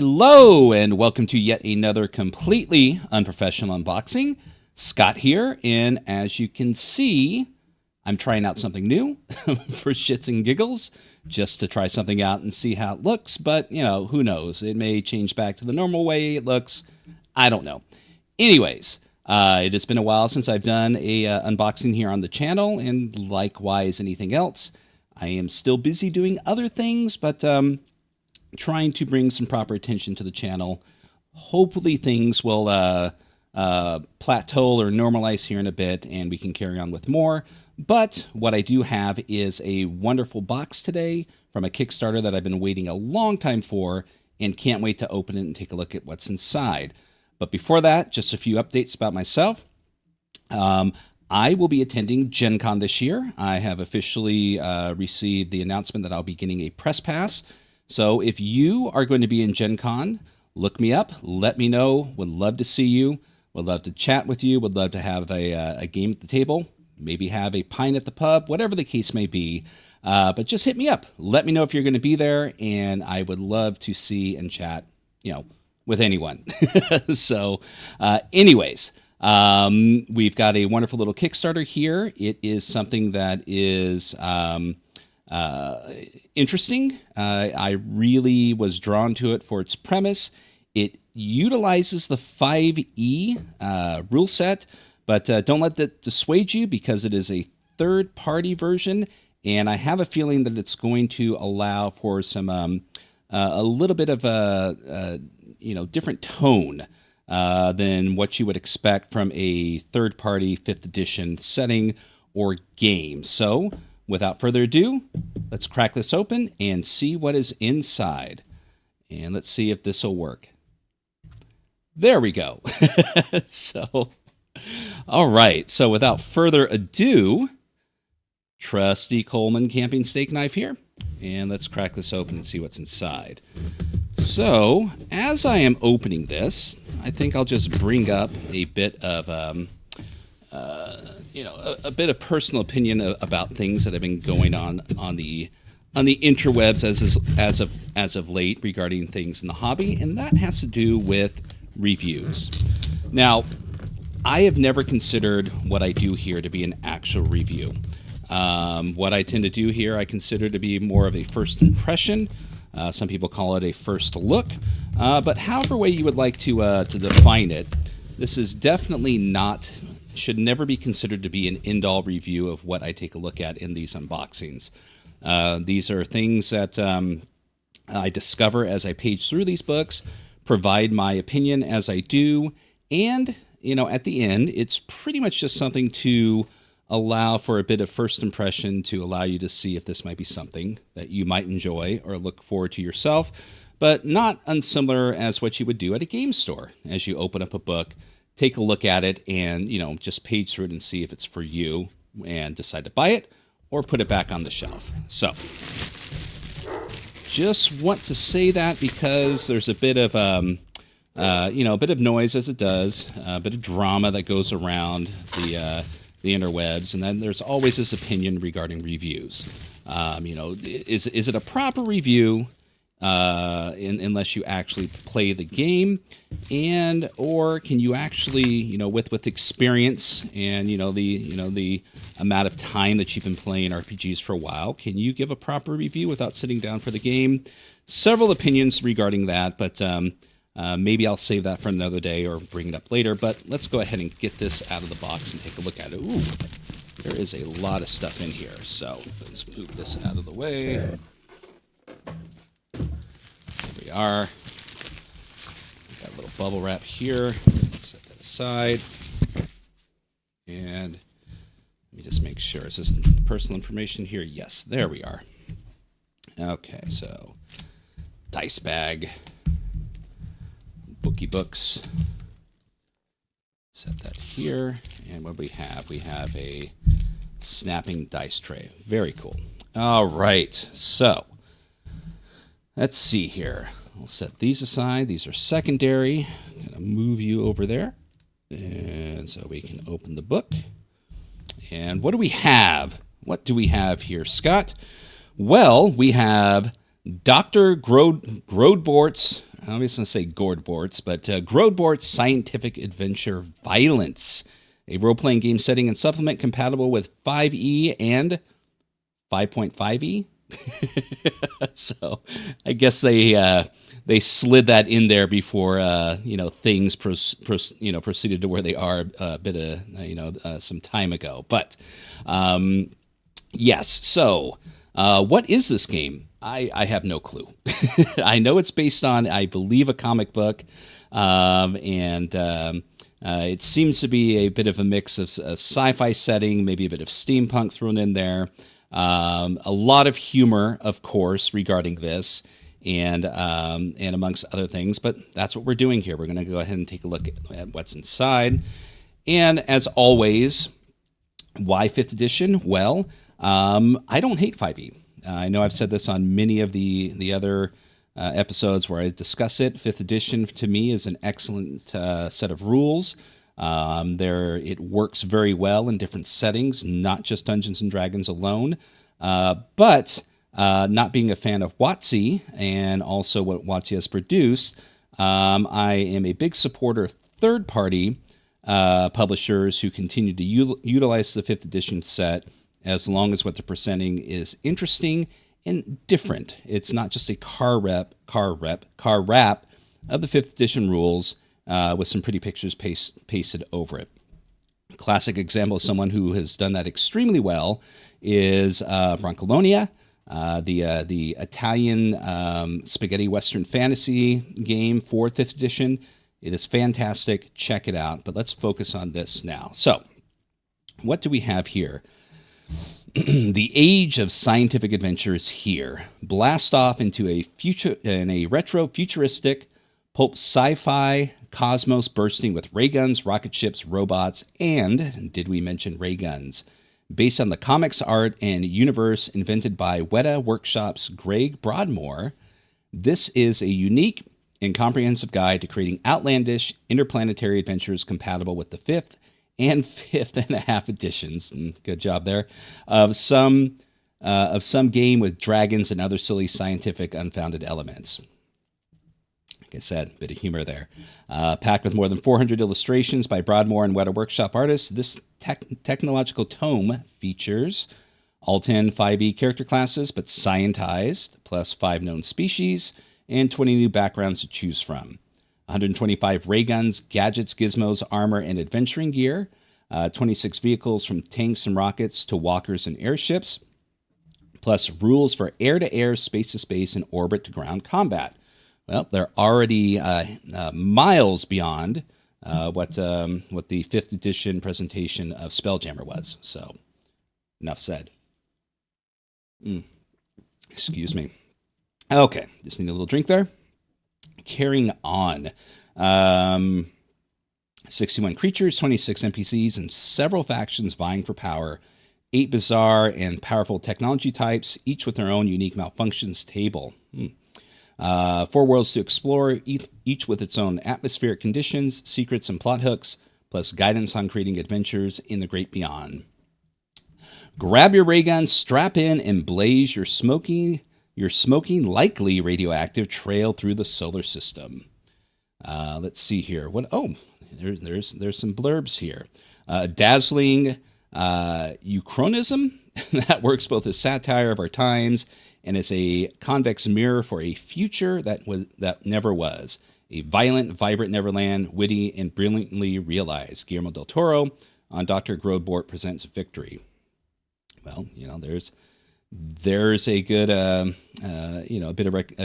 Hello, and welcome to yet another completely unprofessional unboxing. Scott here, and as you can see, I'm trying out something new for shits and giggles, just to try something out and see how it looks, but, you know, who knows? It may change back to the normal way it looks. I don't know. Anyways, it has been a while since I've done a unboxing here on the channel, and likewise anything else. I am still busy doing other things, but trying to bring some proper attention to the channel. Hopefully things will plateau or normalize here in a bit and we can carry on with more. But what I do have is a wonderful box today from a Kickstarter that I've been waiting a long time for and can't wait to open it and take a look at what's inside. But before that, just a few updates about myself. I will be attending Gen Con this year. I have officially received the announcement that I'll be getting a press pass. So if you are going to be in Gen Con, look me up, let me know. Would love to see you. Would love to chat with you. Would love to have a game at the table. Maybe have a pint at the pub, whatever the case may be. But just hit me up. Let me know if you're going to be there, and I would love to see and chat, you know, with anyone. So anyways, we've got a wonderful little Kickstarter here. It is something that is interesting. I really was drawn to it for its premise. It utilizes the 5e rule set, but don't let that dissuade you because it is a third-party version, and I have a feeling that it's going to allow for some a little bit of a different tone than what you would expect from a third-party 5th edition setting or game. So, without further ado, let's crack this open and see what is inside. And let's see if this will work. There we go. So, all right. So without further ado, trusty Coleman camping steak knife here. And let's crack this open and see what's inside. So, as I am opening this, I think I'll just bring up a bit of a bit of personal opinion about things that have been going on the interwebs as of late regarding things in the hobby, and that has to do with reviews. Now, I have never considered what I do here to be an actual review. What I tend to do here, I consider to be more of a first impression. Some people call it a first look, but however way you would like to define it, this is definitely not. Should never be considered to be an end-all review of what I take a look at in these unboxings. These are things that I discover as I page through these books, provide my opinion as I do, and, you know, at the end, it's pretty much just something to allow for a bit of first impression to allow you to see if this might be something that you might enjoy or look forward to yourself, but not unsimilar as what you would do at a game store as you open up a book, take a look at it, and, you know, just page through it and see if it's for you and decide to buy it or put it back on the shelf. So, just want to say that because there's a bit of, a bit of noise as it does, a bit of drama that goes around the interwebs, and then there's always this opinion regarding reviews. Is it a proper review? Unless you actually play the game, or can you actually, with experience and the amount of time that you've been playing RPGs for a while, can you give a proper review without sitting down for the game? Several opinions regarding that, but maybe I'll save that for another day or bring it up later. But let's go ahead and get this out of the box and take a look at it. Ooh, there is a lot of stuff in here, so let's move this out of the way. We are. We got a little bubble wrap here. Set that aside. And let me just make sure. Is this personal information here? Yes, there we are. Okay, so dice bag, bookie books. Set that here. And what do we have? We have a snapping dice tray. Very cool. All right, so let's see here. We'll set these aside. These are secondary. I'm going to move you over there. And so we can open the book. And what do we have? What do we have here, Scott? Well, we have Dr. Grordbort's I was going to say Grordbort's, but Grordbort's Scientific Adventure Violence, a role-playing game setting and supplement compatible with 5e and 5.5e. So I guess they slid that in there before things proceeded to where they are a bit of some time ago. But yes, so what is this game? I have no clue. I know it's based on, I believe, a comic book, and it seems to be a bit of a mix of a sci-fi setting, maybe a bit of steampunk thrown in there. A lot of humor, of course, regarding this, and amongst other things. But that's what we're doing here. We're going to go ahead and take a look at what's inside. And as always, why 5th edition? Well, I don't hate 5e. I know I've said this on many of the other episodes where I discuss it. 5th edition, to me, is an excellent set of rules. It works very well in different settings, not just Dungeons and Dragons alone. But not being a fan of WotC and also what WotC has produced, I am a big supporter of third-party publishers who continue to utilize the 5th edition set as long as what they're presenting is interesting and different. It's not just a car wrap of the 5th edition rules with some pretty pictures pasted over it. Classic example of someone who has done that extremely well is Broncolonia, the Italian spaghetti western fantasy game for 5th edition. It is fantastic. Check it out. But let's focus on this now. So, what do we have here? The age of scientific adventure is here. Blast off into a retro futuristic pulp sci-fi cosmos bursting with ray guns, rocket ships, robots, and did we mention ray guns? Based on the comics art and universe invented by Weta Workshop's Greg Broadmoor, this is a unique and comprehensive guide to creating outlandish interplanetary adventures compatible with the 5th and 5.5 editions. Good job there. Of some game with dragons and other silly scientific unfounded elements. Like I said, a bit of humor there. Packed with more than 400 illustrations by Broadmoor and Weta Workshop artists, this technological tome features all 10 5e character classes, but scientized, plus 5 known species, and 20 new backgrounds to choose from. 125 ray guns, gadgets, gizmos, armor, and adventuring gear. 26 vehicles from tanks and rockets to walkers and airships. Plus rules for air-to-air, space-to-space, and orbit-to-ground combat. Well, they're already miles beyond what the 5th edition presentation of Spelljammer was. So, enough said. Excuse me. Okay, just need a little drink there. Carrying on. 61 creatures, 26 NPCs, and several factions vying for power. 8 bizarre and powerful technology types, each with their own unique malfunctions table. 4 worlds to explore, each with its own atmospheric conditions, secrets, and plot hooks, plus guidance on creating adventures in the great beyond. Grab your ray gun, strap in, and blaze your smoking, likely radioactive trail through the solar system. Let's see here. There's some blurbs here. Dazzling uchronism that works both as satire of our times and as a convex mirror for a future that never was. A violent, vibrant Neverland, witty and brilliantly realized. Guillermo del Toro on Dr. Grordbort presents Victory. Well, there's a good, a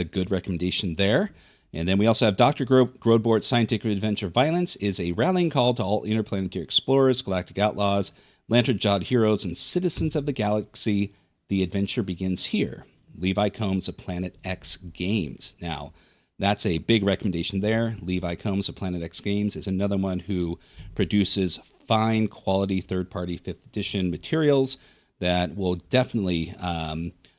good recommendation there. And then we also have Dr. Grordbort's Scientific Adventure Violence is a rallying call to all interplanetary explorers, galactic outlaws, lantern-jawed heroes, and citizens of the galaxy. The adventure begins here. Levi Combs of Planet X Games. Now, that's a big recommendation there. Levi Combs of Planet X Games is another one who produces fine quality third-party 5th edition materials that will definitely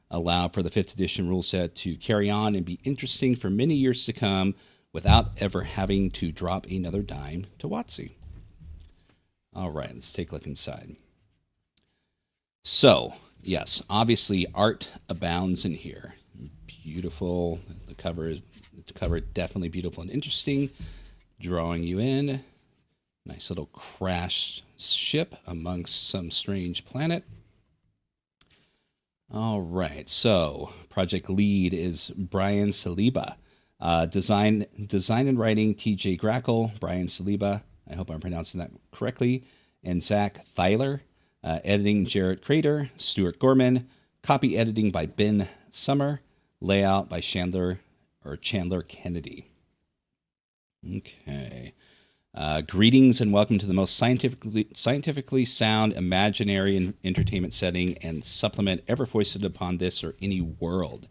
allow for the 5th edition rule set to carry on and be interesting for many years to come without ever having to drop another dime to WotC. All right, let's take a look inside. So, yes, obviously art abounds in here. Beautiful. The cover, cover, definitely beautiful and interesting. Drawing you in. Nice little crashed ship amongst some strange planet. All right, so project lead is Brian Saliba. Design and writing, TJ Grackle, Brian Saliba. I hope I'm pronouncing that correctly. And Zach Thyler. Editing, Jarrett Crater, Stuart Gorman. Copy editing by Ben Summer. Layout by Chandler Kennedy. Okay. Greetings and welcome to the most scientifically sound imaginary entertainment setting and supplement ever foisted upon this or any world.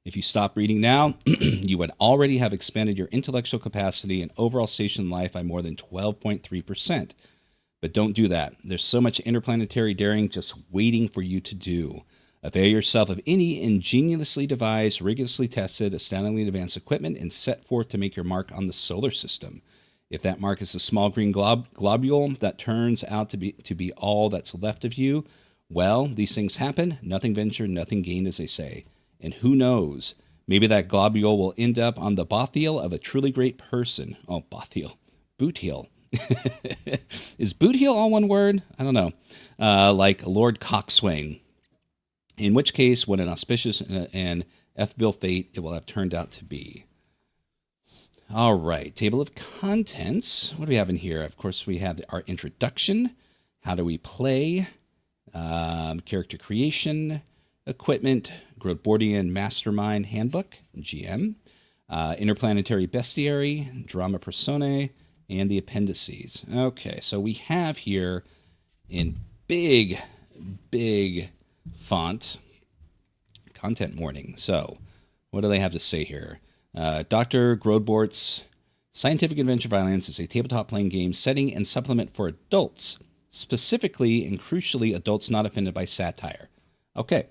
If you stop reading now, you would already have expanded your intellectual capacity and overall station life by more than 12.3%. But don't do that. There's so much interplanetary daring just waiting for you to do. Avail yourself of any ingeniously devised, rigorously tested, astoundingly advanced equipment and set forth to make your mark on the solar system. If that mark is a small green globule that turns out to be all that's left of you, well, these things happen. Nothing ventured, nothing gained, as they say. And who knows? Maybe that globule will end up on the bothiel of a truly great person. Oh, bothiel. Bootheel. Is bootheel all one word? I don't know. Like Lord Coxswain. In which case, what an auspicious and F-bill fate it will have turned out to be. All right, table of contents. What do we have in here? Of course, we have our introduction. How do we play? Character creation, equipment, Grordbortian Mastermind Handbook, GM, Interplanetary Bestiary, Drama Personae, and the appendices. Okay, so we have here in big font, content warning. So what do they have to say here? Dr. Grordbort's Scientific Adventure Violence is a tabletop playing game setting and supplement for adults, specifically and crucially adults not offended by satire. Okay.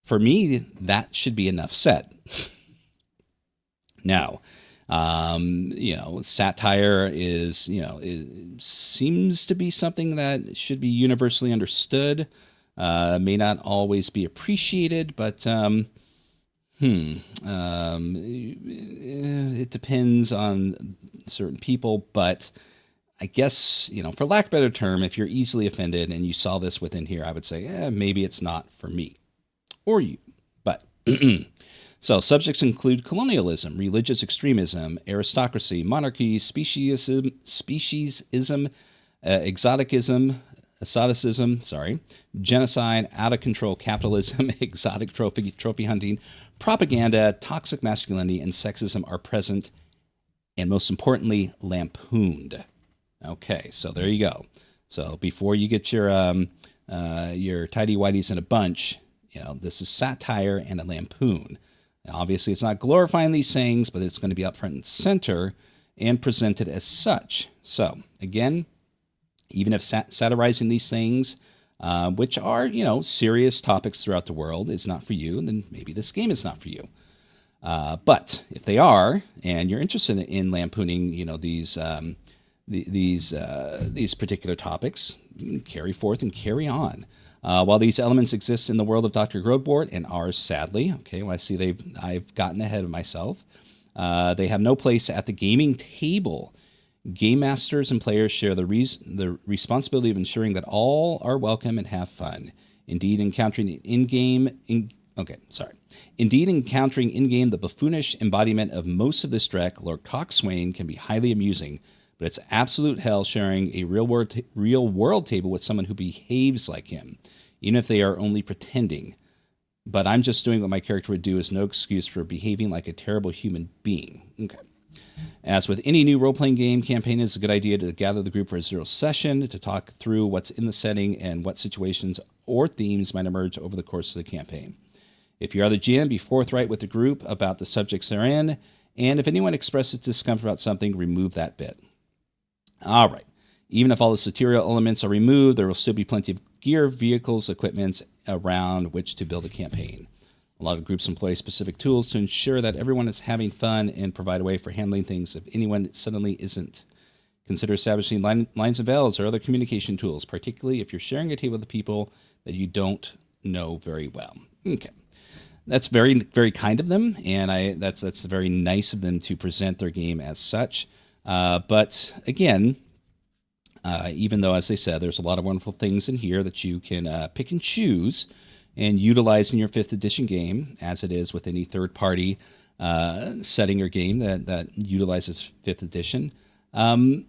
For me, that should be enough said. Now, satire is, it seems to be something that should be universally understood, may not always be appreciated, but it depends on certain people, but I guess, for lack of a better term, if you're easily offended and you saw this within here, I would say, maybe it's not for me or you, but so subjects include colonialism, religious extremism, aristocracy, monarchy, speciesism, exoticism, genocide, out of control capitalism, exotic trophy hunting, propaganda, toxic masculinity, and sexism are present, and most importantly, lampooned. Okay, so there you go. So before you get your tidy-whities in a bunch, this is satire and a lampoon. Now, obviously, it's not glorifying these things, but it's going to be up front and center and presented as such. So, again, even if satirizing these things, which are, serious topics throughout the world, is not for you, then maybe this game is not for you. But if they are, and you're interested in lampooning, these particular topics, carry forth and carry on. While these elements exist in the world of Dr. Grordbort and ours, sadly, I see I've gotten ahead of myself. They have no place at the gaming table. Game masters and players share the responsibility of ensuring that all are welcome and have fun. Indeed, encountering in-game the buffoonish embodiment of most of this dreck, Lord Coxswain, can be highly amusing, but it's absolute hell sharing a real world table with someone who behaves like him, even if they are only pretending. But I'm just doing what my character would do is no excuse for behaving like a terrible human being. Okay. As with any new role-playing game, campaign is a good idea to gather the group for a zero session to talk through what's in the setting and what situations or themes might emerge over the course of the campaign. If you are the GM, be forthright with the group about the subjects they're in, and if anyone expresses discomfort about something, remove that bit. All right. Even if all the satirical elements are removed, there will still be plenty of gear, vehicles, equipment around which to build a campaign. A lot of groups employ specific tools to ensure that everyone is having fun and provide a way for handling things if anyone suddenly isn't. Consider establishing lines of bells or other communication tools, particularly if you're sharing a table with people that you don't know very well. Okay. That's very, very kind of them, and that's very nice of them to present their game as such. But again, even though, as I said, there's a lot of wonderful things in here that you can pick and choose and utilize in your 5th edition game, as it is with any third-party setting or game that utilizes 5th edition. The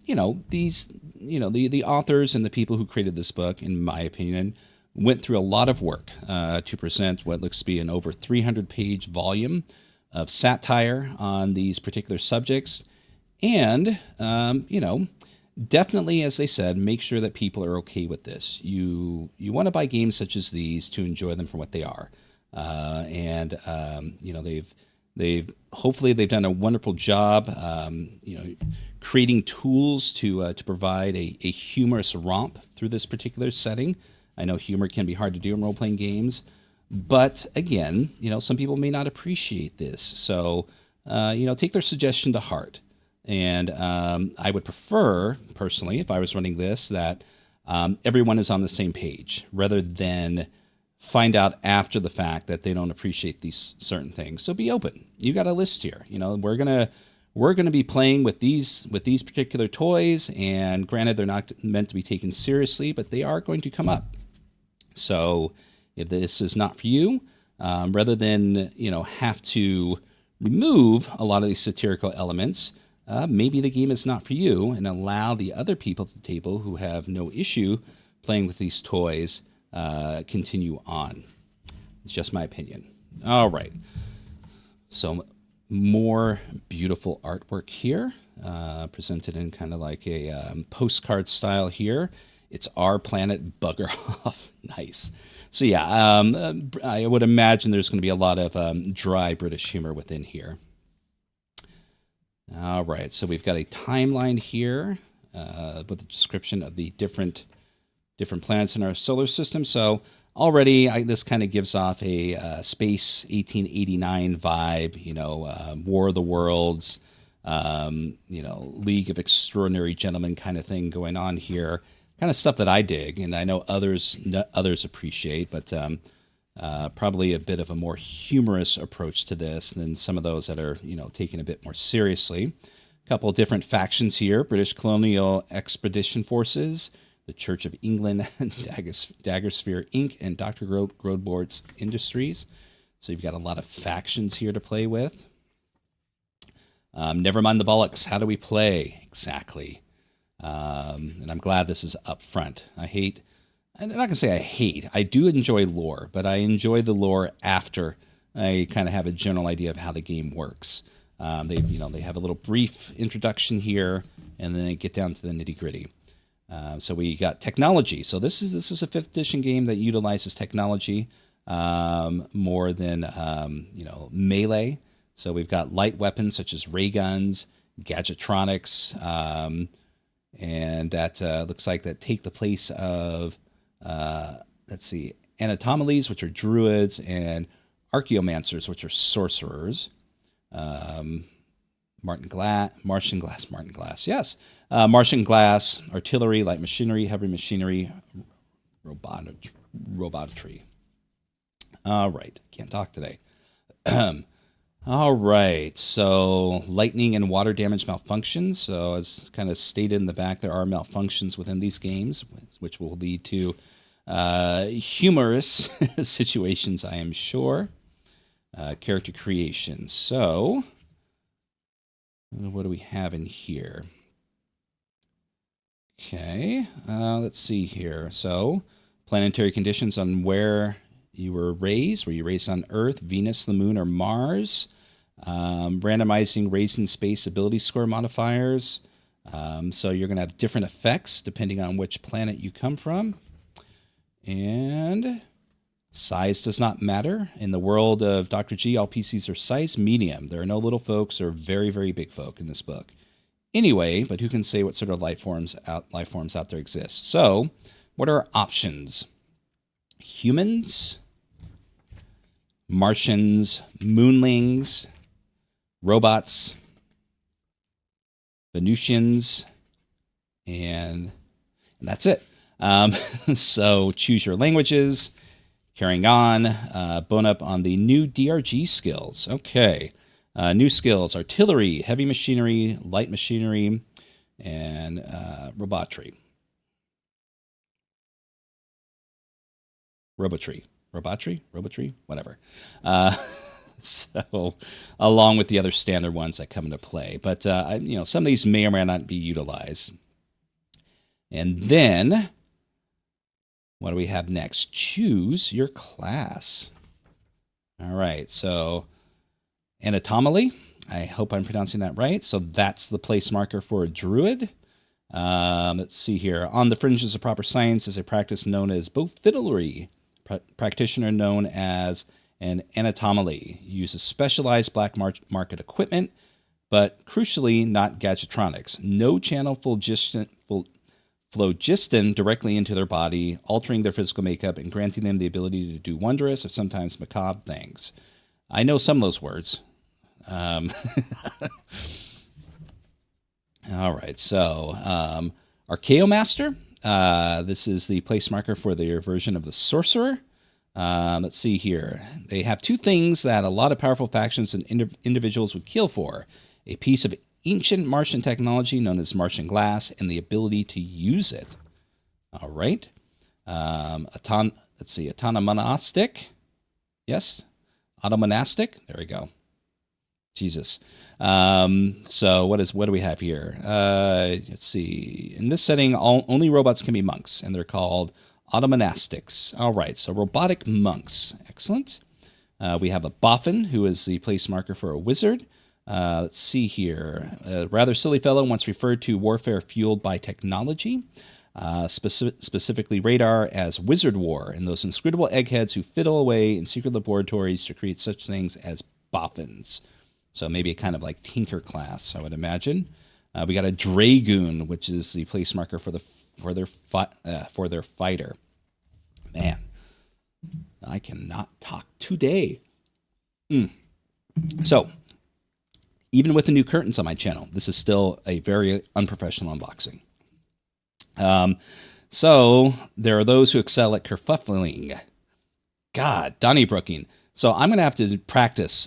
authors and the people who created this book, in my opinion, went through a lot of work to present what looks to be an over 300-page volume of satire on these particular subjects. And, definitely, as they said, make sure that people are okay with this. You want to buy games such as these to enjoy them for what they are. They've hopefully they've done a wonderful job, creating tools to provide a humorous romp through this particular setting. I know humor can be hard to do in role-playing games, but again, some people may not appreciate this. So, take their suggestion to heart. And I would prefer, personally, if I was running this, that everyone is on the same page, rather than find out after the fact that they don't appreciate these certain things. So be open. You got a list here. We're gonna be playing with these particular toys, and granted, they're not meant to be taken seriously, but they are going to come up. So if this is not for you, rather than have to remove a lot of these satirical elements, maybe the game is not for you, and allow the other people at the table who have no issue playing with these toys continue on. It's just my opinion. All right. So more beautiful artwork here, presented in kind of like a postcard style here. It's Our Planet, Bugger Off. Nice. So yeah, I would imagine there's going to be a lot of dry British humor within here. All right, so we've got a timeline here with a description of the different planets in our solar system. So already this kind of gives off a space 1889 vibe, War of the Worlds, League of Extraordinary Gentlemen kind of thing going on here. Kind of stuff that I dig, and I know others appreciate, but probably a bit of a more humorous approach to this than some of those that are, taken a bit more seriously. A couple of different factions here: British Colonial Expedition Forces, the Church of England, Daggersphere Inc., and Dr. Grordbort's Industries. So you've got a lot of factions here to play with. Never mind the bollocks. How do we play? Exactly. And I'm glad this is up front. I'm not going to say I hate. I do enjoy lore, but I enjoy the lore after I kind of have a general idea of how the game works. They have a little brief introduction here, and then they get down to the nitty-gritty. So we got technology. So this is a 5th edition game that utilizes technology more than melee. So we've got light weapons such as ray guns, Gadgetronicx, and that looks like that take the place of anatomalies, which are druids, and archaeomancers, which are sorcerers. Martian glass, yes. Martian glass, artillery, light machinery, heavy machinery, robotry. All right, can't talk today. All right, so lightning and water damage malfunctions. So as kind of stated in the back, there are malfunctions within these games, which will lead to humorous situations, I am sure. Character creation. So what do we have in here? Okay, let's see here. So planetary conditions on where you were raised. Were you raised on Earth, Venus, the Moon, or Mars? Randomizing raised in space ability score modifiers. So you're going to have different effects depending on which planet you come from. And size does not matter. In the world of Dr. G, all PCs are size medium. There are no little folks or very, very big folk in this book. Anyway, but who can say what sort of life forms out there exist? So what are our options? Humans, Martians, Moonlings, robots, Venusians, and that's it. So choose your languages, Carrying on, bone up on the new DRG skills. Okay. New skills: artillery, heavy machinery, light machinery, and robotry. Robotry, whatever. So, along with the other standard ones that come into play. But, some of these may or may not be utilized. And then, what do we have next? Choose your class. All right, so anatomically, I hope I'm pronouncing that right. So that's the place marker for a druid. Let's see here. On the fringes of proper science is a practice known as bophilarity. Practitioner known as an anatomically. Uses specialized black market equipment, but crucially not Gadgetronicx. No channel phlogiston directly into their body, altering their physical makeup and granting them the ability to do wondrous or sometimes macabre things. I know some of those words. All right, so Archaeomaster. This is the place marker for their version of the Sorcerer. Let's see here. They have two things that a lot of powerful factions and individuals would kill for: a piece of ancient Martian technology known as Martian glass and the ability to use it. All right. Let's see. Autonomonastic. Yes. Automonastic. There we go. Jesus. So what do we have here? Let's see. In this setting, only robots can be monks, and they're called automonastics. All right. So robotic monks. Excellent. We have a boffin, who is the place marker for a wizard. Let's see here. A rather silly fellow once referred to warfare fueled by technology, specifically radar, as wizard war, and those inscrutable eggheads who fiddle away in secret laboratories to create such things as boffins. So maybe a kind of like tinker class, I would imagine. We got a dragoon, which is the place marker for their fighter. Man, I cannot talk today. So, even with the new curtains on my channel, this is still a very unprofessional unboxing. So there are those who excel at kerfuffling. God, Donnybrooking. So I'm going to have to practice,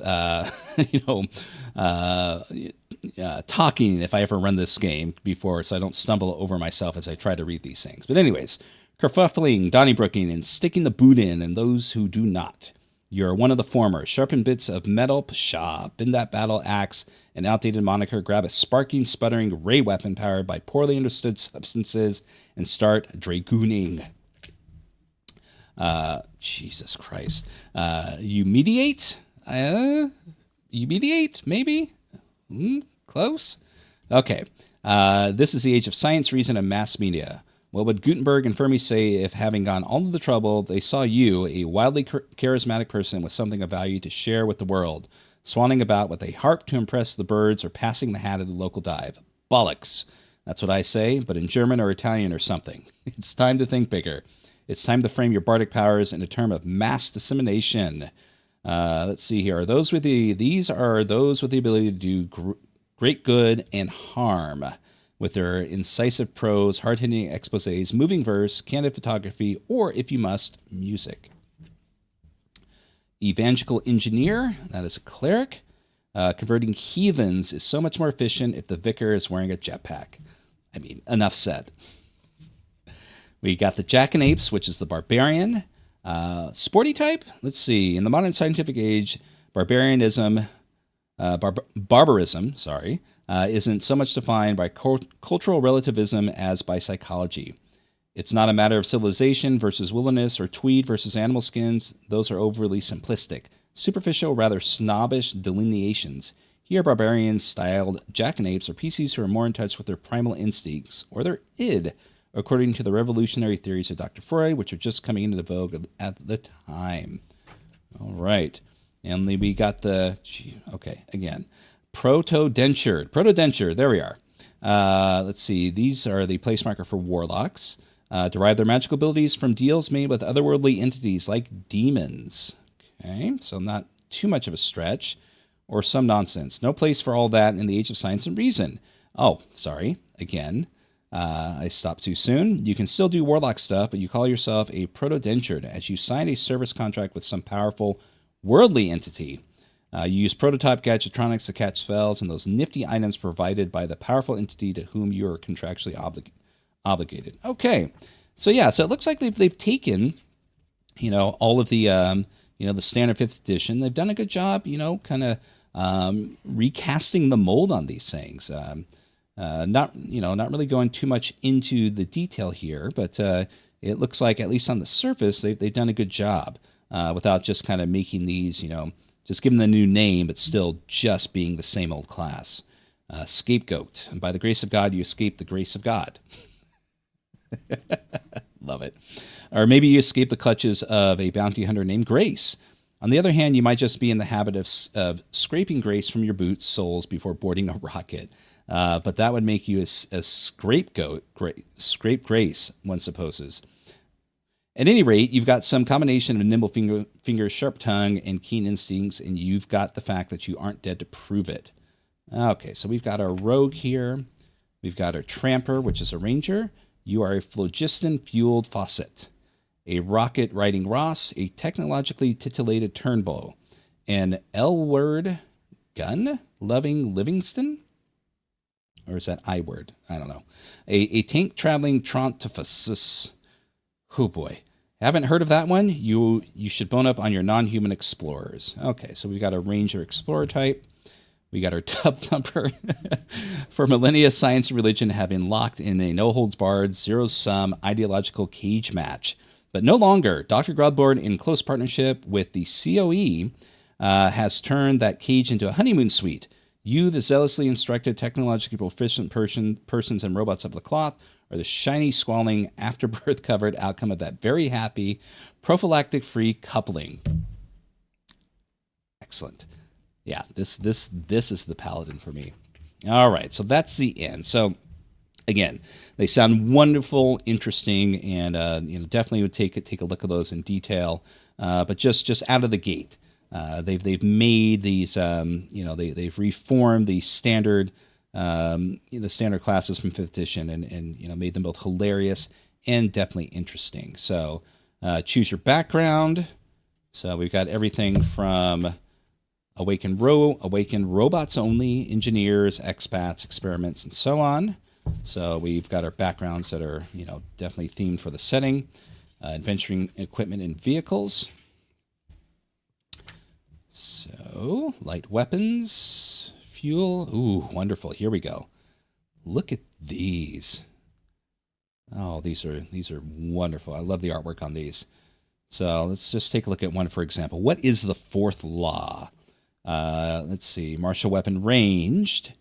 talking if I ever run this game before, so I don't stumble over myself as I try to read these things. But anyways, kerfuffling, Donnybrooking, and sticking the boot in, and those who do not. You're one of the former. Sharpen bits of metal, pshaw. Bend that battle axe, an outdated moniker. Grab a sparking, sputtering ray weapon powered by poorly understood substances and start dragooning. Jesus Christ. You mediate? Maybe? Close? Okay. This is the age of science, reason, and mass media. What would Gutenberg and Fermi say if, having gone all of the trouble, they saw you, a wildly charismatic person with something of value to share with the world, swanning about with a harp to impress the birds or passing the hat at a local dive? Bollocks. That's what I say, but in German or Italian or something. It's time to think bigger. It's time to frame your bardic powers in a term of mass dissemination. Let's see here. These are those with the ability to do great good and harm, with their incisive prose, hard-hitting exposés, moving verse, candid photography, or, if you must, music. Evangelical engineer, that is a cleric. Converting heathens is so much more efficient if the vicar is wearing a jetpack. I mean, enough said. We got the jackanapes, which is the barbarian. Sporty type? Let's see. In the modern scientific age, barbarism, isn't so much defined by cultural relativism as by psychology. It's not a matter of civilization versus wilderness or tweed versus animal skins. Those are overly simplistic, superficial, rather snobbish delineations. Here, barbarians styled jackanapes are PCs who are more in touch with their primal instincts, or their id, according to the revolutionary theories of Dr. Freud, which are just coming into vogue at the time. All right. And we got Protodentured, there we are. Let's see, these are the place marker for warlocks. Derive their magical abilities from deals made with otherworldly entities like demons. Okay, so not too much of a stretch or some nonsense. No place for all that in the age of science and reason. Oh, sorry, again. I stopped too soon. You can still do warlock stuff, but you call yourself a protodentured as you sign a service contract with some powerful worldly entity. You use prototype Gadgetronicx to catch spells and those nifty items provided by the powerful entity to whom you are contractually obligated. Okay, so yeah, so it looks like they've taken, all of the, the standard 5th edition. They've done a good job, kind of recasting the mold on these things. Not really going too much into the detail here, but it looks like, at least on the surface, they've done a good job without just kind of making these, just giving them a new name, but still just being the same old class. Scapegoat. And by the grace of God, you escape the grace of God. Love it. Or maybe you escape the clutches of a bounty hunter named Grace. On the other hand, you might just be in the habit of scraping Grace from your boots, soles before boarding a rocket. But that would make you a scapegoat, scrape Grace, one supposes. At any rate, you've got some combination of nimble fingers, sharp tongue, and keen instincts, and you've got the fact that you aren't dead to prove it. Okay, so we've got our rogue here. We've got our tramper, which is a ranger. You are a phlogiston-fueled faucet, a rocket-riding Ross, a technologically titillated turnbow, an L-word gun-loving Livingston? Or is that I-word? I don't know. A tank-traveling Trontifusus. Oh boy. Haven't heard of that one? You should bone up on your non-human explorers. Okay, so we've got a ranger explorer type. We got our tub thumper. For millennia, science and religion have been locked in a no-holds-barred, zero-sum ideological cage match. But no longer. Dr. Grordbort, in close partnership with the COE, has turned that cage into a honeymoon suite. You, the zealously instructed, technologically proficient persons and robots of the cloth, are the shiny, squalling, afterbirth-covered outcome of that very happy, prophylactic-free coupling. Excellent. Yeah, this is the Paladin for me. All right, so that's the end. So, again, they sound wonderful, interesting, and definitely would take a look at those in detail. But just out of the gate, they've made these, they've reformed the standard. The standard classes from 5th edition and made them both hilarious and definitely interesting. So choose your background. So we've got everything from awakened robots only, engineers, expats, experiments, and so on. So we've got our backgrounds that are definitely themed for the setting, adventuring equipment and vehicles. So light weapons. Fuel. Ooh, wonderful. Here we go. Look at these. Oh, these are wonderful. I love the artwork on these. So let's just take a look at one, for example. What is the 4th law? Let's see. Martial weapon ranged.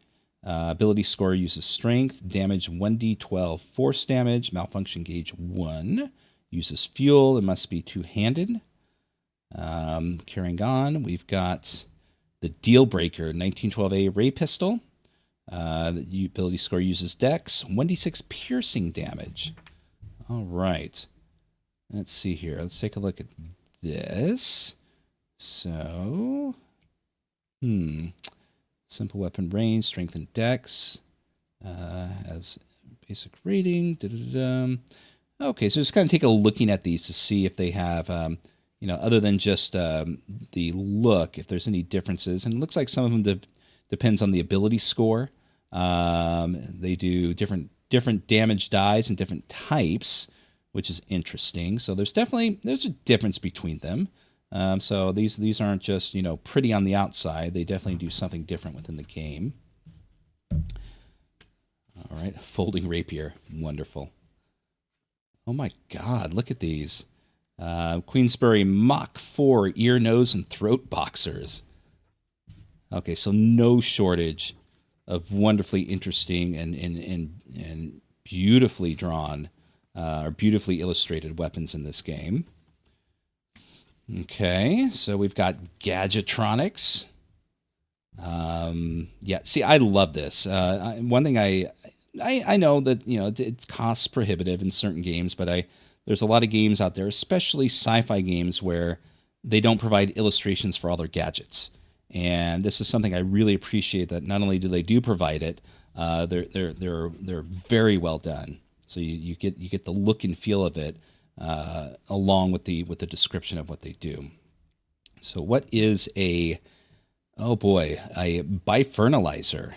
Ability score uses strength. Damage 1d12 force damage. Malfunction gauge 1. Uses fuel. It must be two-handed. Carrying on, we've got the Deal Breaker 1912A ray pistol. The ability score uses dex, 1d6 piercing damage. All right. Let's see here. Let's take a look at this. So, simple weapon range, strength and dex. As basic rating. Okay, so just kind of take a looking at these to see if they have, other than just the look, if there's any differences. And it looks like some of them depends on the ability score. They do different damage dies and different types, which is interesting. So there's a difference between them. So these aren't just pretty on the outside. They definitely do something different within the game. All right, folding rapier, wonderful. Oh my God, look at these. Queensbury Mach 4 ear, nose, and throat boxers. Okay, so no shortage of wonderfully interesting and beautifully drawn or beautifully illustrated weapons in this game. Okay, so we've got Gadgetronicx. Yeah, see, I love this. One thing I know that it costs prohibitive in certain games, but there's a lot of games out there, especially sci-fi games, where they don't provide illustrations for all their gadgets. And this is something I really appreciate, that not only do they provide it, They're very well done. So you get the look and feel of it along with the description of what they do. So what is a bifertilizer?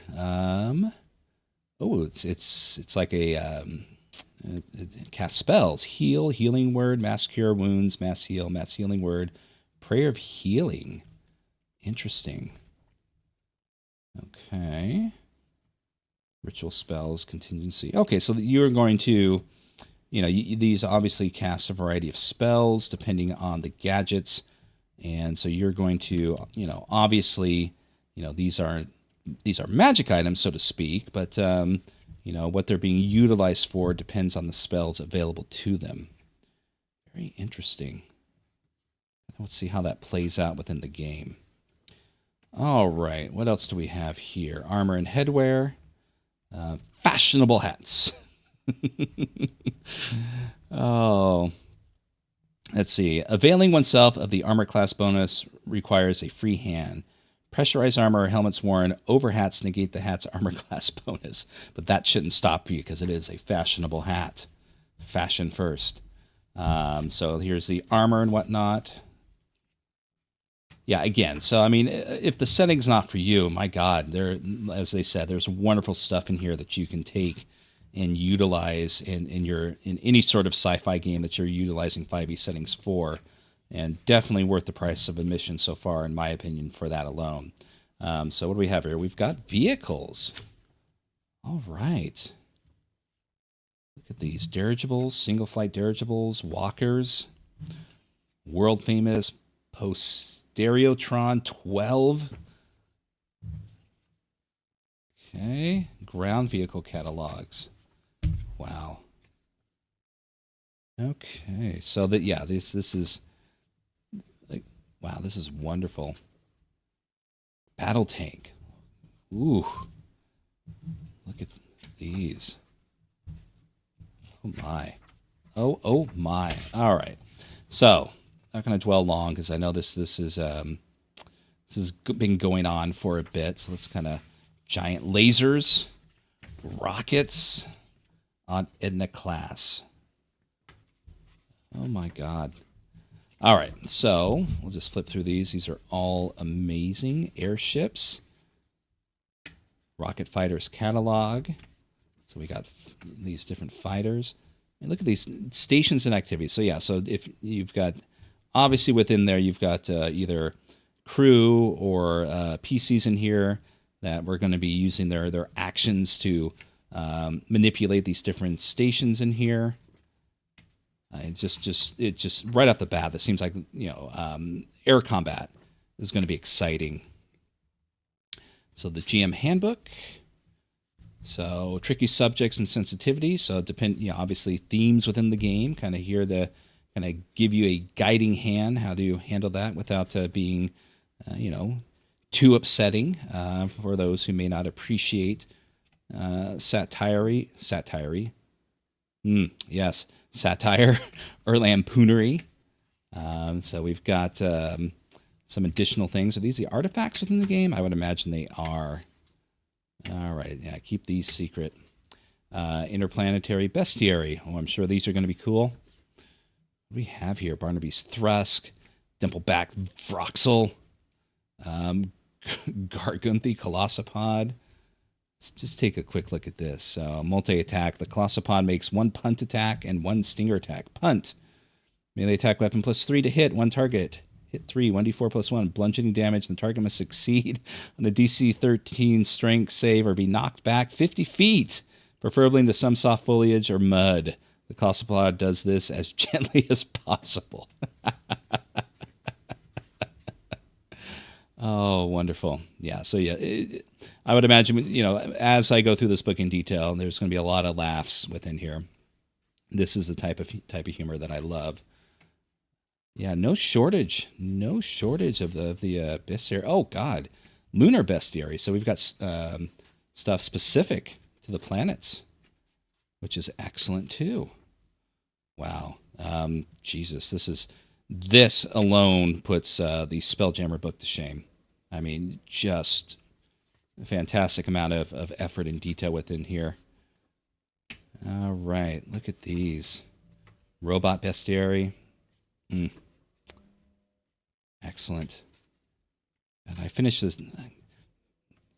It's like it casts spells. Heal, healing word, mass cure wounds, mass heal, mass healing word, prayer of healing. Interesting. Okay. Ritual spells, contingency. Okay, so you're going to, these obviously cast a variety of spells depending on the gadgets. And so you're going to, obviously, these are magic items, so to speak, but, what they're being utilized for depends on the spells available to them. Very interesting. Let's see how that plays out within the game. All right, what else do we have here? Armor and headwear. Fashionable hats. Oh. Let's see. Availing oneself of the armor class bonus requires a free hand. Pressurized armor or helmets worn over hats negate the hat's armor class bonus. But that shouldn't stop you because it is a fashionable hat. Fashion first. So here's the armor and whatnot. Yeah, again, so I mean, if the setting's not for you, my God, as they said, there's wonderful stuff in here that you can take and utilize in any sort of sci-fi game that you're utilizing 5e settings for, and definitely worth the price of admission so far, in my opinion, for that alone. So what do we have here? We've got vehicles. All right. Look at these dirigibles, single flight dirigibles, walkers, world famous Stereotron 12. Okay, ground vehicle catalogs. Wow. Okay, so this is like, wow, this is wonderful. Battle tank. Ooh, look at these. Oh my. Oh my. All right, so. Not going to dwell long because I know this has been going on for a bit. So let's kind of giant lasers, rockets on Edna class. Oh my God! All right, so we'll just flip through these. These are all amazing airships. Rocket fighters catalog. So we got these different fighters, and look at these stations and activities. So yeah, so if you've got obviously, within there, you've got either crew or PCs in here that we're going to be using their actions to manipulate these different stations in here. It just right off the bat, that seems like air combat is going to be exciting. So the GM handbook. So tricky subjects and sensitivity. So obviously themes within the game. Kind of here the. Kind of give you a guiding hand how to handle that without being, too upsetting for those who may not appreciate satire. Yes, satire or lampoonery. So we've got some additional things. Are these the artifacts within the game? I would imagine they are. All right, yeah, keep these secret. Interplanetary bestiary. Oh, I'm sure these are going to be cool. What do we have here? Barnaby's Thrusk, Dimpleback Vroxel, Gargunthi Colossa Pod. Let's just take a quick look at this. So multi-attack. The Colossa Pod makes 1 punt attack and 1 stinger attack. Punt. Melee attack weapon +3 to hit 1 target. Hit 3, 1d4 +1. Bludgeoning damage. The target must succeed on a DC 13 strength save or be knocked back 50 feet, preferably into some soft foliage or mud. The Colossa Pod does this as gently as possible. Oh, wonderful. Yeah, so yeah, I would imagine, as I go through this book in detail, there's going to be a lot of laughs within here. This is the type of humor that I love. Yeah, no shortage of the bestiary. Oh, God, lunar bestiary. So we've got stuff specific to the planets, which is excellent too. Wow. Jesus, this alone puts the Spelljammer book to shame. I mean, just a fantastic amount of effort and detail within here. All right, look at these. Robot bestiary. Excellent. And I finished this.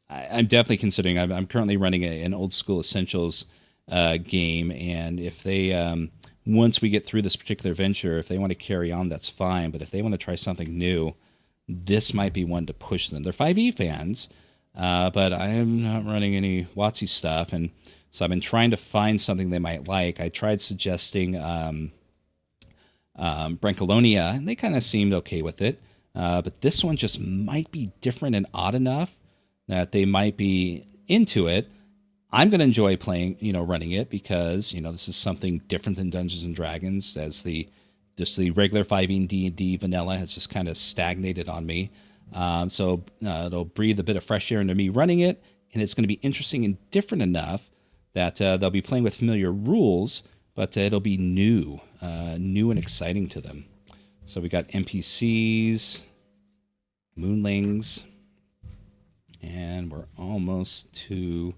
I'm definitely considering. I'm currently running an old school essentials game, and if they once we get through this particular venture, if they want to carry on, that's fine. But if they want to try something new, this might be one to push them. They're 5e fans, but I am not running any WotC stuff, and so I've been trying to find something they might like. I tried suggesting Brancolonia, and they kind of seemed okay with it. But this one just might be different and odd enough that they might be into it. I'm going to enjoy playing, running it because, this is something different than Dungeons and Dragons, as the regular 5e D&D vanilla has just kind of stagnated on me. So it'll breathe a bit of fresh air into me running it, and it's going to be interesting and different enough that they'll be playing with familiar rules, but it'll be new and exciting to them. So we got NPCs, moonlings, and we're almost to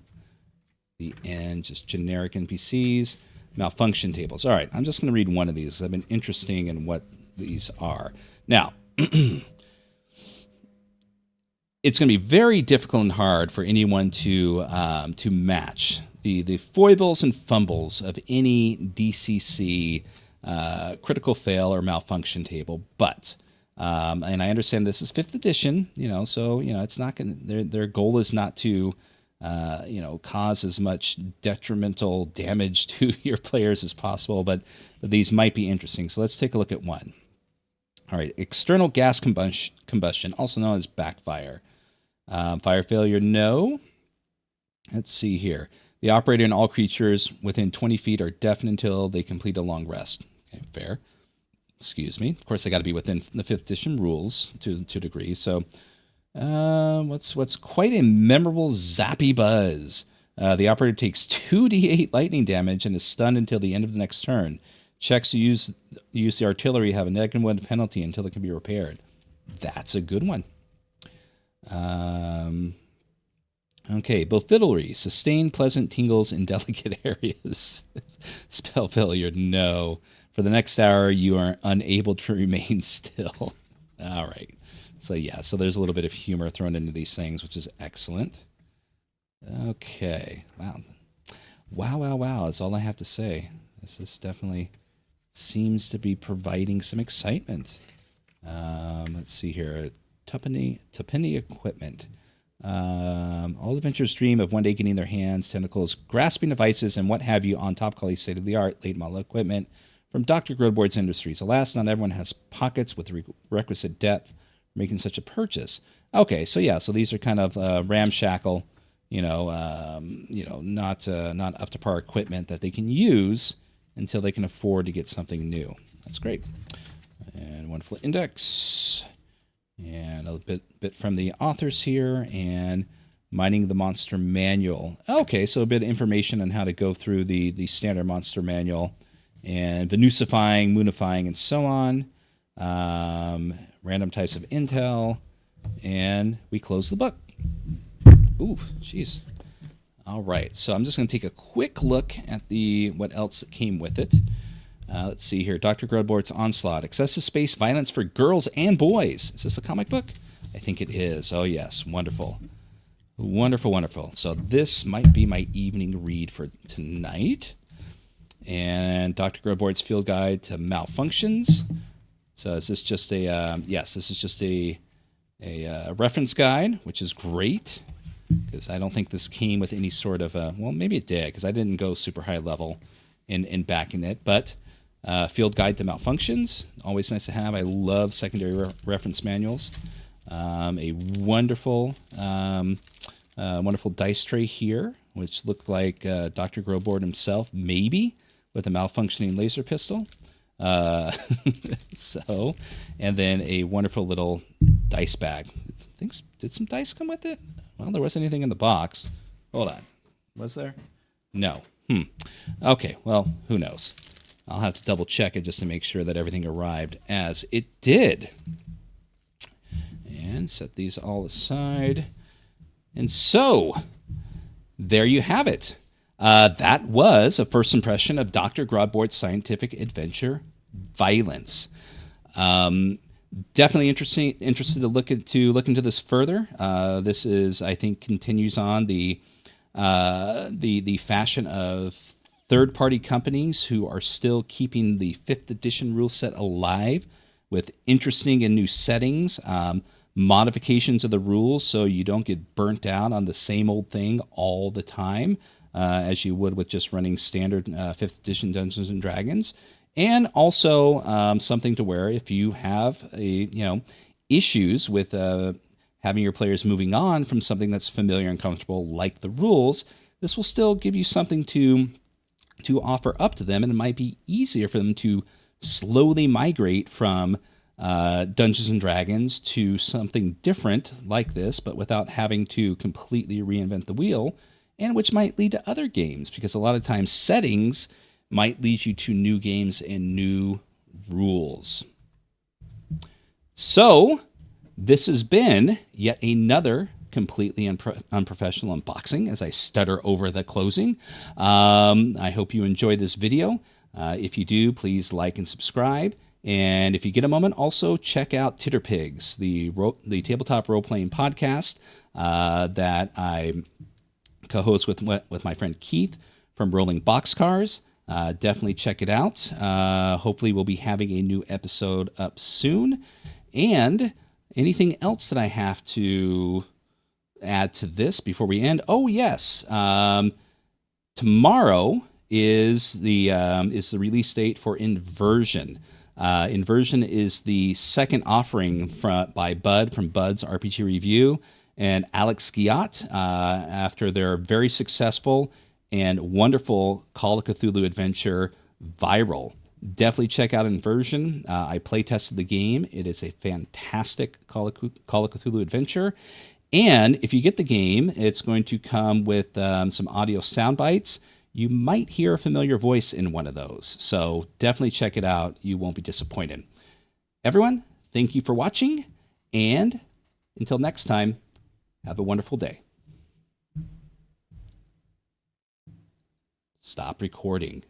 the end, just generic NPCs, malfunction tables. All right, I'm just going to read one of these. I've been interested in what these are. Now, it's going to be very difficult and hard for anyone to match the foibles and fumbles of any DCC critical fail or malfunction table. But and I understand this is 5th edition, so it's not going to, their goal is not to cause as much detrimental damage to your players as possible, but these might be interesting. So let's take a look at one. All right, external gas combustion, also known as backfire. Fire failure, no. Let's see here. The operator and all creatures within 20 feet are deafened until they complete a long rest. Okay, fair. Excuse me. Of course, they got to be within the 5th edition rules to a degree. So, what's quite a memorable zappy buzz. The operator takes 2d8 lightning damage and is stunned until the end of the next turn. Checks to use the artillery have a -1 penalty until it can be repaired. That's a good one. Okay, Bofidlery. Sustain pleasant tingles in delicate areas. Spell failure, no. For the next hour, you are unable to remain still. All right. So, yeah, so there's a little bit of humor thrown into these things, which is excellent. Okay. Wow. Wow, that's all I have to say. This is definitely seems to be providing some excitement. Let's see here. Tuppenny equipment. All adventurers dream of one day getting their hands, tentacles, grasping devices, and what have you on top-quality state-of-the-art late model equipment from Dr. Grordbort's Industries. Alas, not everyone has pockets with the requisite depth for making such a purchase. Okay, so yeah, so these are kind of ramshackle, not up to par equipment that they can use until they can afford to get something new. That's great. And wonderful index. And a bit from the authors here, and Mining the Monster Manual. Okay, so a bit of information on how to go through the standard monster manual, and Venusifying, Moonifying, and so on. Random types of intel, and we close the book. Ooh, jeez. All right, so I'm just going to take a quick look at what else came with it. Let's see here. Dr. Grordbort's Onslaught. Excessive space violence for girls and boys. Is this a comic book? I think it is. Oh, yes. Wonderful. Wonderful. So this might be my evening read for tonight. And Dr. Grordbort's Field Guide to Malfunctions. So is this just a... yes, this is just a reference guide, which is great, because I don't think this came with any sort of... well, maybe it did, because I didn't go super high level in backing it, but... Field Guide to Malfunctions, always nice to have. I love secondary reference manuals. A wonderful dice tray here, which looked like Dr. Grobord himself, maybe, with a malfunctioning laser pistol. So, and then a wonderful little dice bag. Did some dice come with it? Well, there wasn't anything in the box. Hold on. Was there? No. Okay, well, who knows? I'll have to double check it just to make sure that everything arrived as it did. And set these all aside. And so, there you have it. That was a first impression of Dr. Grordbort's scientific adventure, Violence. Definitely interested to look into this further. This is, I think, continues on the fashion of third-party companies who are still keeping the 5th edition rule set alive with interesting and new settings, modifications of the rules so you don't get burnt out on the same old thing all the time, as you would with just running standard 5th edition Dungeons and Dragons. And also something to where if you have issues with having your players moving on from something that's familiar and comfortable, like the rules, this will still give you something to offer up to them, and it might be easier for them to slowly migrate from Dungeons and Dragons to something different like this, but without having to completely reinvent the wheel, and which might lead to other games, because a lot of times settings might lead you to new games and new rules. So, this has been yet another completely unprofessional unboxing as I stutter over the closing. I hope you enjoyed this video. If you do, please like and subscribe. And if you get a moment, also check out Titterpigs, the tabletop role-playing podcast that I co-host with my friend Keith from Rolling Boxcars. Definitely check it out. Hopefully we'll be having a new episode up soon. And anything else that I have to add to this before we end? Oh, yes. Tomorrow is the release date for Inversion. Inversion is the second offering by Bud from Bud's RPG Review and Alex Giat after their very successful and wonderful Call of Cthulhu adventure, Viral. Definitely check out Inversion. I play tested the game. It is a fantastic Call of Cthulhu adventure. And if you get the game, it's going to come with some audio sound bites. You might hear a familiar voice in one of those. So definitely check it out. You won't be disappointed. Everyone, thank you for watching. And until next time, have a wonderful day. Stop recording.